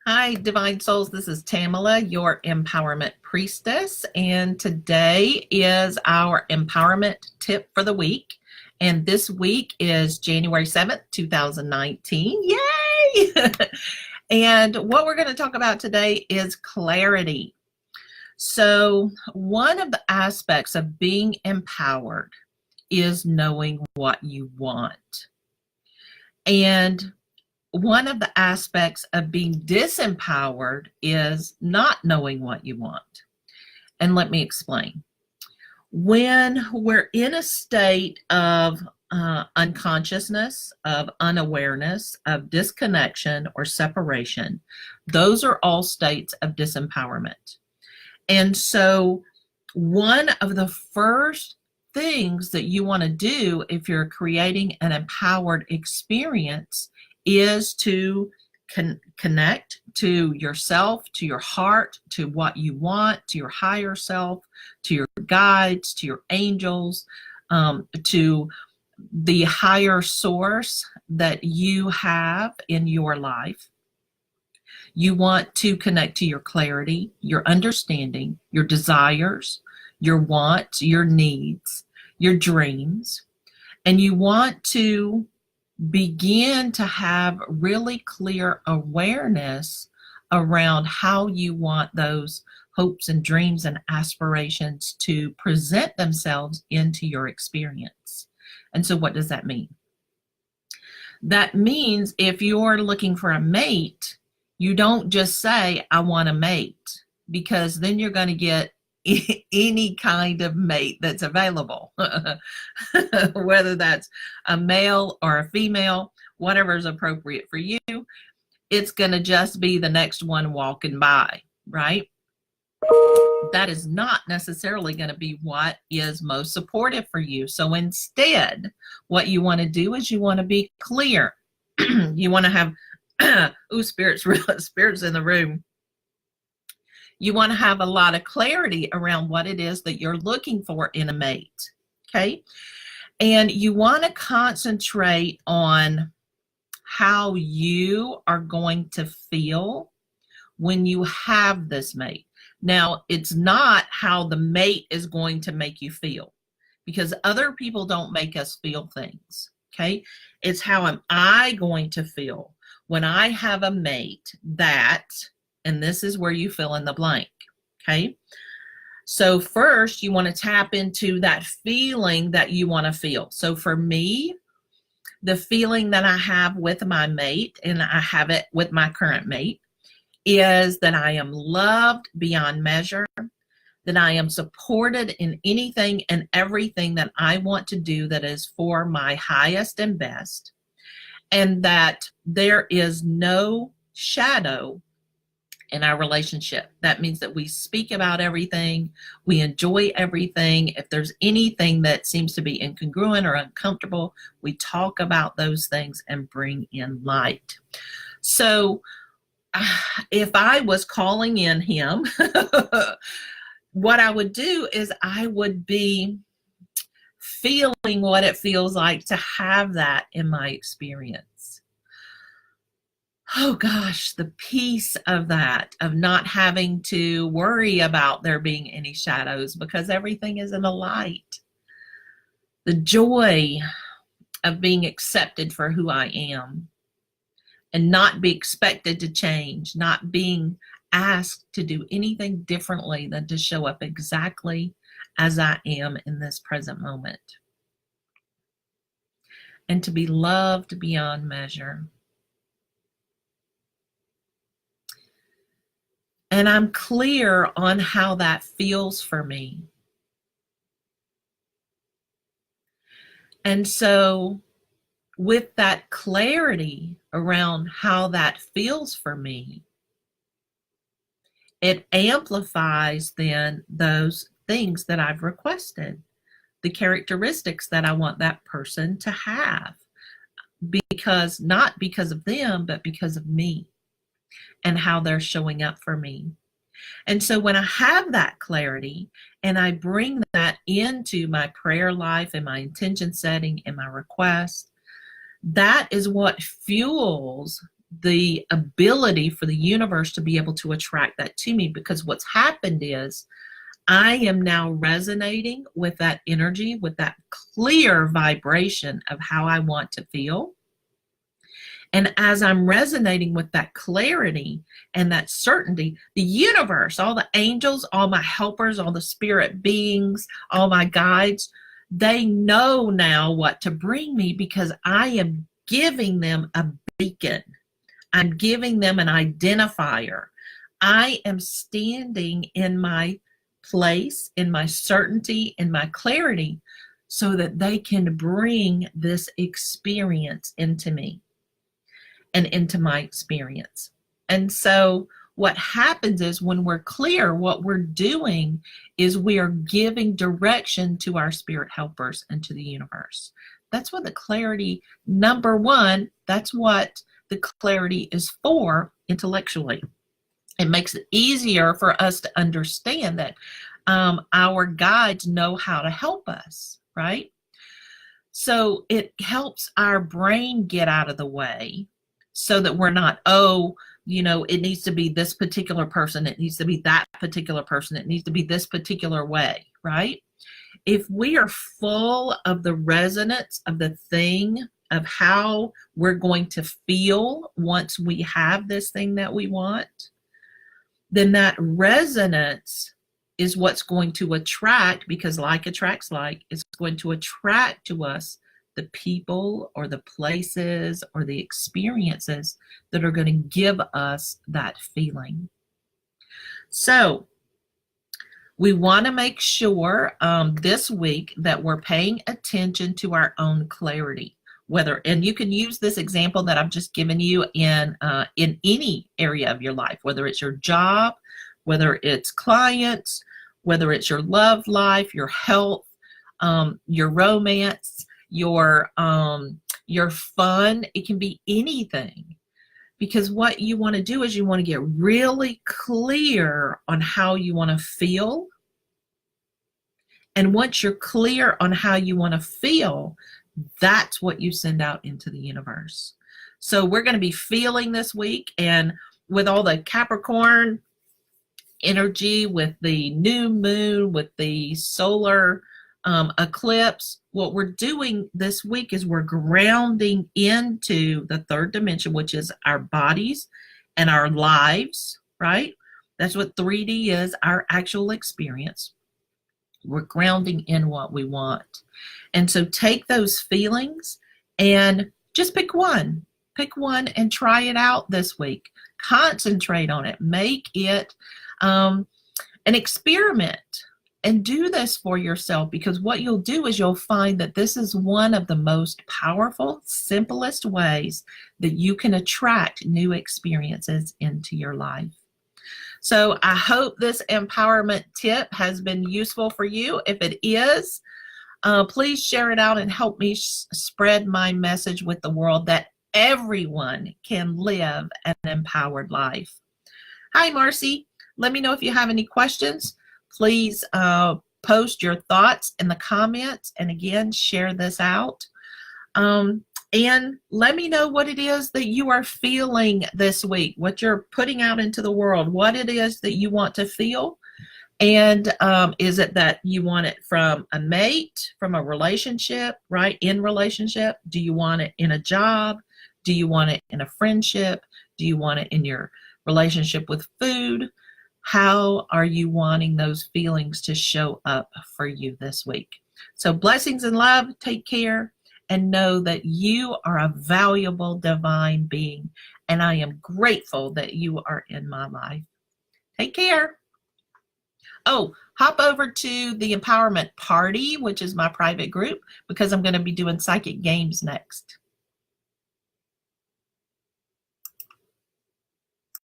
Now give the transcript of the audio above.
Hi, Divine Souls. This is Tamala, your empowerment priestess. And today is our empowerment tip for the week. And this week is January 7th, 2019. Yay! And what we're going to talk about today is clarity. So, one of the aspects of being empowered is knowing what you want. And one of the aspects of being disempowered is not knowing what you want. And let me explain. When we're in a state of unconsciousness, of unawareness, of disconnection or separation, those are all states of disempowerment. And so one of the first things that you want to do if you're creating an empowered experience is to connect to yourself, to your heart, to what you want, to your higher self, to your guides, to your angels, to the higher source that you have in your life. You want to connect to your clarity, your understanding, your desires, your wants, your needs, your dreams, and you want to begin to have really clear awareness around how you want those hopes and dreams and aspirations to present themselves into your experience. And so what does that mean? That means if you're looking for a mate, you don't just say, I want a mate, because then you're going to get any kind of mate that's available, whether that's a male or a female, whatever is appropriate for you. It's going to just be the next one walking by, right? That is not necessarily going to be what is most supportive for you. So instead, what you want to do is you want to be clear. You want to have, spirits in the room. You want to have a lot of clarity around what it is that you're looking for in a mate, okay? And you want to concentrate on how you are going to feel when you have this mate. Now, it's not how the mate is going to make you feel, because other people don't make us feel things, okay? It's how am I going to feel when I have a mate that, and this is where you fill in the blank, okay? So first, you want to tap into that feeling that you want to feel. So for me, the feeling that I have with my mate, and I have it with my current mate, is that I am loved beyond measure, that I am supported in anything and everything that I want to do that is for my highest and best, and that there is no shadow in our relationship. That means that we speak about everything, we enjoy everything. If there's anything that seems to be incongruent or uncomfortable, we talk about those things and bring in light. So if I was calling in him, what I would do is I would be feeling what it feels like to have that in my experience. Oh gosh, the peace of that, of not having to worry about there being any shadows because everything is in a light. The joy of being accepted for who I am and not be expected to change, not being asked to do anything differently than to show up exactly as I am in this present moment. And to be loved beyond measure. And I'm clear on how that feels for me. And so with that clarity around how that feels for me, it amplifies then those things that I've requested, the characteristics that I want that person to have, because not because of them, but because of me and how they're showing up for me. And so when I have that clarity and I bring that into my prayer life and my intention setting and my request, that is what fuels the ability for the universe to be able to attract that to me, because what's happened is I am now resonating with that energy, with that clear vibration of how I want to feel. And as I'm resonating with that clarity and that certainty, the universe, all the angels, all my helpers, all the spirit beings, all my guides, they know now what to bring me, because I am giving them a beacon. I'm giving them an identifier. I am standing in my place, in my certainty, in my clarity, so that they can bring this experience into me and into my experience. And so what happens is, when we're clear, what we're doing is we are giving direction to our spirit helpers and to the universe. That's what the clarity, number one, that's what the clarity is for intellectually. It makes it easier for us to understand that our guides know how to help us, right? So it helps our brain get out of the way, so that we're not, it needs to be this particular person, it needs to be that particular person, it needs to be this particular way, right? If we are full of the resonance of the thing, of how we're going to feel once we have this thing that we want, then that resonance is what's going to attract, because like attracts like, it's going to attract to us the people or the places or the experiences that are going to give us that feeling. So we want to make sure this week that we're paying attention to our own clarity. And you can use this example that I've just given you in any area of your life, whether it's your job, whether it's clients, whether it's your love life, your health, your romance, your fun. It can be anything, because what you want to do is you want to get really clear on how you want to feel. And once you're clear on how you want to feel, that's what you send out into the universe. So we're going to be feeling this week, and with all the Capricorn energy, with the new moon, with the solar eclipse, what we're doing this week is we're grounding into the third dimension, which is our bodies and our lives, right? That's what 3D is, our actual experience. We're grounding in what we want. And so take those feelings and just pick one and try it out this week. Concentrate on it. Make it an experiment. And do this for yourself, because what you'll do is you'll find that this is one of the most powerful, simplest ways that you can attract new experiences into your life. So I hope this empowerment tip has been useful for you. If it is, please share it out and help me spread my message with the world that everyone can live an empowered life. Hi, Marcy. Let me know if you have any questions. Please post your thoughts in the comments, and again, share this out. And let me know what it is that you are feeling this week, what you're putting out into the world, what it is that you want to feel. And is it that you want it from a mate, from a relationship, right? In relationship? Do you want it in a job? Do you want it in a friendship? Do you want it in your relationship with food? How are you wanting those feelings to show up for you this week? So blessings and love. Take care, and know that you are a valuable divine being, and I am grateful that you are in my life. Take care. Oh, hop over to the Empowerment Party, which is my private group, because I'm going to be doing psychic games next.